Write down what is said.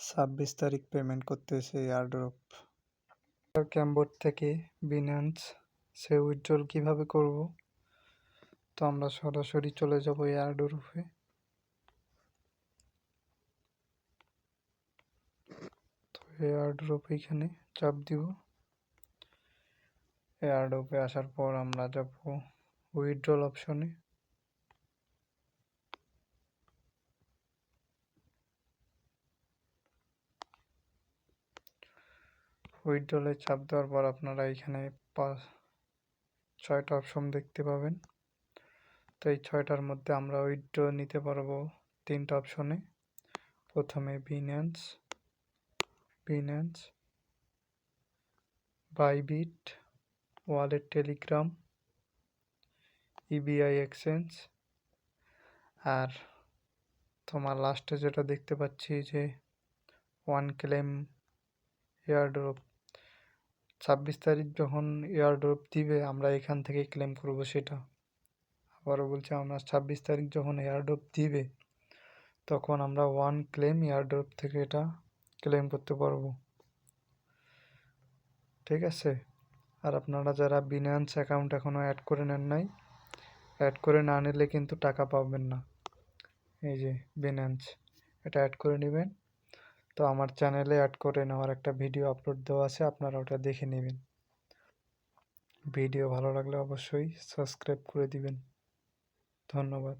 26 তারিখ পেমেন্ট করতেছে এয়ারড্রপ ক্যামবোর্ড থেকে বিনান্স সে উইথড্রল কিভাবে করব। তো আমরা সরাসরি চলে যাব এয়ারড্রপে। তো এয়ারড্রপ এখানে চাপ দিব। এয়ারড্রপে আসার পর আমরা যাব উইথড্রল অপশনে। উইথড্রলে চাপ দেওয়ার পর আপনারা এখানে 6টা অপশন দেখতে পাবেন। তো এই 6টার মধ্যে আমরা উইথড্র নিতে পারবো 3টা অপশনে। প্রথমে বিনান্স, বাইবিট, ওয়ালেট টেলিগ্রাম, ইবিআই এক্সচেঞ্জ, আর তোমার লাস্টে যেটা দেখতে পাচ্ছি যে ওয়ান ক্লেম এয়ারড্রপ। 26 তারিখ যখন এয়ারড্রপ দিবে আমরা এখান থেকে ক্লেম করব সেটা। আবারও বলছি, আমরা 26 তারিখ যখন এয়ারড্রপ দিবে তখন আমরা ওয়ান ক্লেম এয়ারড্রপ থেকে এটা ক্লেম করতে পারবো। ঠিক আছে। আর আপনারা যারা বিনান্স অ্যাকাউন্ট এখনও অ্যাড করে নেন নাই, অ্যাড করে না নিলে কিন্তু টাকা পাবেন না। এই যে বিনান্স, এটা অ্যাড করে নেবেন। তো আমার চ্যানেলে অ্যাড করে নেওয়ার একটা ভিডিও আপলোড দেওয়া আছে, আপনারা ওটা দেখে নেবেন। ভিডিও ভালো লাগলে অবশ্যই সাবস্ক্রাইব করে দিবেন। ধন্যবাদ।